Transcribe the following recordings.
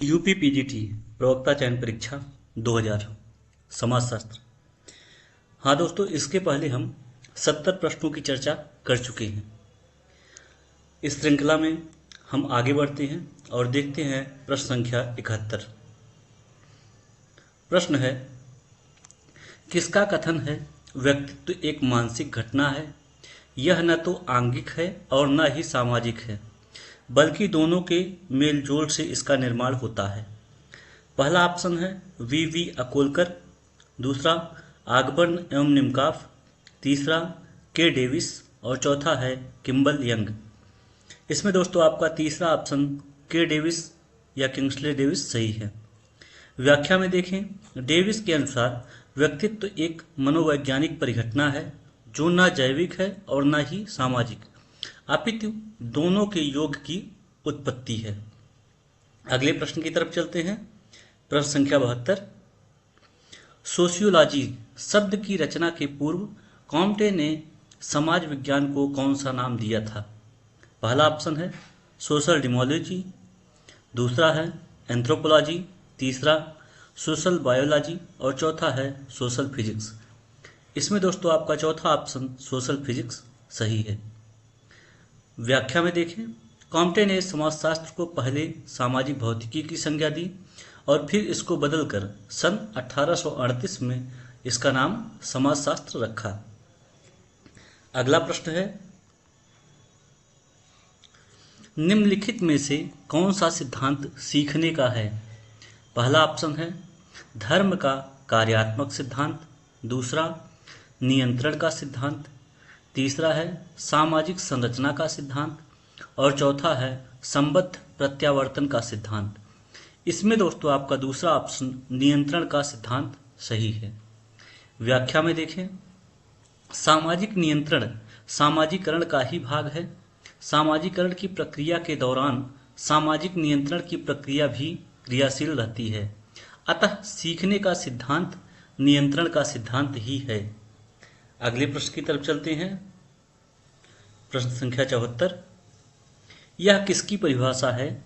UP PGT प्रवक्ता चयन परीक्षा 2000 समाजशास्त्र। हाँ दोस्तों, इसके पहले हम 70 प्रश्नों की चर्चा कर चुके हैं। इस श्रृंखला में हम आगे बढ़ते हैं और देखते हैं प्रश्न संख्या 71। प्रश्न है, किसका कथन है व्यक्तित्व एक मानसिक घटना है, यह न तो आंगिक है और न ही सामाजिक है, बल्कि दोनों के मेलजोल से इसका निर्माण होता है। पहला ऑप्शन है वी अकोलकर, दूसरा आगबर्न एवं निमकाफ, तीसरा के डेविस और चौथा है किम्बल यंग। इसमें दोस्तों आपका तीसरा ऑप्शन के डेविस या किंग्सले डेविस सही है। व्याख्या में देखें, डेविस के अनुसार व्यक्तित्व एक मनोवैज्ञानिक परिघटना है जो न जैविक है और न ही सामाजिक, अपितु दोनों के योग की उत्पत्ति है। अगले प्रश्न की तरफ चलते हैं। प्रश्न संख्या 72। सोशियोलॉजी शब्द की रचना के पूर्व कॉम्टे ने समाज विज्ञान को कौन सा नाम दिया था? पहला ऑप्शन है सोशल डिमोलॉजी, दूसरा है एंथ्रोपोलॉजी, तीसरा सोशल बायोलॉजी और चौथा है सोशल फिजिक्स। इसमें दोस्तों आपका चौथा ऑप्शन सोशल फिजिक्स सही है। व्याख्या में देखें, कॉम्टे ने समाजशास्त्र को पहले सामाजिक भौतिकी की संज्ञा दी और फिर इसको बदलकर सन 1838 में इसका नाम समाजशास्त्र रखा। अगला प्रश्न है, निम्नलिखित में से कौन सा सिद्धांत सीखने का है? पहला ऑप्शन है धर्म का कार्यात्मक सिद्धांत, दूसरा नियंत्रण का सिद्धांत, तीसरा है सामाजिक संरचना का सिद्धांत और चौथा है संबद्ध प्रत्यावर्तन का सिद्धांत। इसमें दोस्तों आपका दूसरा ऑप्शन नियंत्रण का सिद्धांत सही है। व्याख्या में देखें, सामाजिक नियंत्रण सामाजिकरण का ही भाग है। सामाजिकरण की प्रक्रिया के दौरान सामाजिक नियंत्रण की प्रक्रिया भी क्रियाशील रहती है, अतः सीखने का सिद्धांत नियंत्रण का सिद्धांत ही है। अगले प्रश्न की तरफ चलते हैं। प्रश्न संख्या 74। यह किसकी परिभाषा है?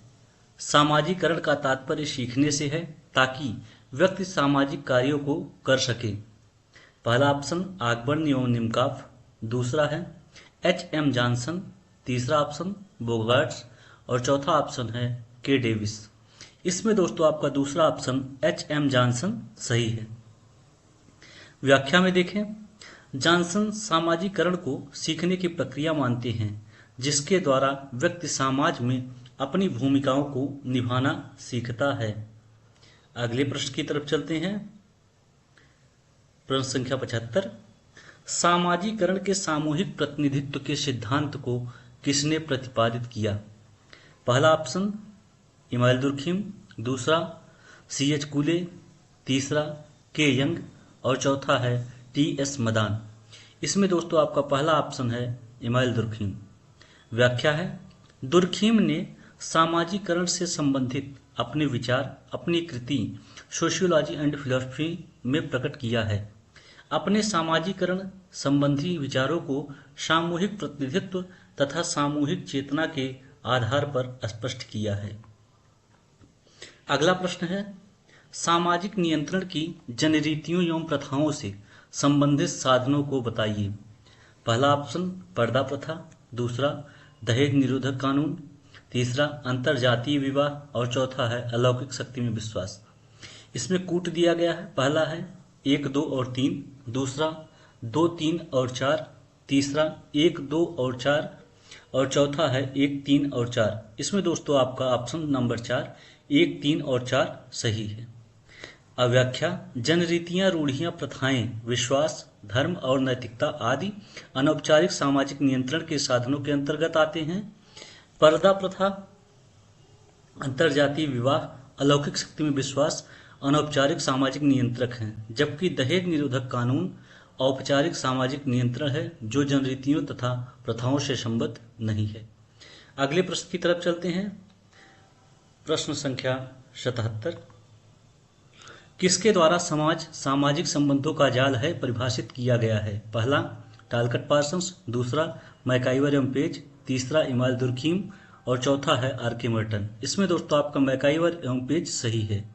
सामाजिकरण का तात्पर्य सीखने से है ताकि व्यक्ति सामाजिक कार्यों को कर सके। पहला ऑप्शन आगबर्न एवं निमकाफ, दूसरा है एच.एम. जॉनसन, तीसरा ऑप्शन बोगार्ट्स और चौथा ऑप्शन है के डेविस। इसमें दोस्तों आपका दूसरा ऑप्शन एच.एम. जॉनसन सही है। व्याख्या में देखें, जॉनसन सामाजिकरण को सीखने की प्रक्रिया मानते हैं जिसके द्वारा व्यक्ति समाज में अपनी भूमिकाओं को निभाना सीखता है। अगले प्रश्न की तरफ चलते हैं। प्रश्न संख्या 75। सामाजिकरण के सामूहिक प्रतिनिधित्व के सिद्धांत को किसने प्रतिपादित किया? पहला ऑप्शन इमानुएल दुर्खिम, दूसरा C.H. कूले, तीसरा के यंग और चौथा है T.S. मदान। इसमें दोस्तों आपका पहला ऑप्शन है इमानुएल दुर्खिम। व्याख्या है, दुर्खिम ने सामाजिकरण से संबंधित अपने विचार अपनी कृति सोशियोलॉजी एंड फिलॉसफी में प्रकट किया है। अपने सामाजिकरण संबंधी विचारों को सामूहिक प्रतिनिधित्व तथा सामूहिक चेतना के आधार पर स्पष्ट किया है। अगला प्रश्न है, सामाजिक नियंत्रण की जनरीतियों एवं प्रथाओं से संबंधित साधनों को बताइए। पहला ऑप्शन पर्दा प्रथा, दूसरा दहेज निरोधक कानून, तीसरा अंतरजातीय विवाह और चौथा है अलौकिक शक्ति में विश्वास। इसमें कूट दिया गया है। पहला है 1, 2 और 3, दूसरा 2, 3 और 4, तीसरा 1, 2 और 4 और चौथा है 1, 3 और 4। इसमें दोस्तों आपका ऑप्शन नंबर 4 1, 3 और 4 सही है। अव्याख्या, जनरीतियां, रूढ़ियां, प्रथाएं, विश्वास, धर्म और नैतिकता आदि अनौपचारिक सामाजिक नियंत्रण के साधनों के अंतर्गत आते हैं। पर्दा प्रथा, अंतरजातीय विवाह, अलौकिक शक्ति में विश्वास अनौपचारिक सामाजिक नियंत्रक हैं, जबकि दहेज निरोधक कानून औपचारिक सामाजिक नियंत्रण है जो जनरीतियों तथा प्रथाओं से संबद्ध नहीं है। अगले प्रश्न की तरफ चलते हैं। प्रश्न संख्या 77। किसके द्वारा समाज सामाजिक संबंधों का जाल है परिभाषित किया गया है? पहला टालकट पार्सन्स, दूसरा मैकाइवर एवं पेज, तीसरा इमानुएल दुर्खिम और चौथा है आर्किमेटन। इसमें दोस्तों आपका मैकाइवर एवं पेज सही है।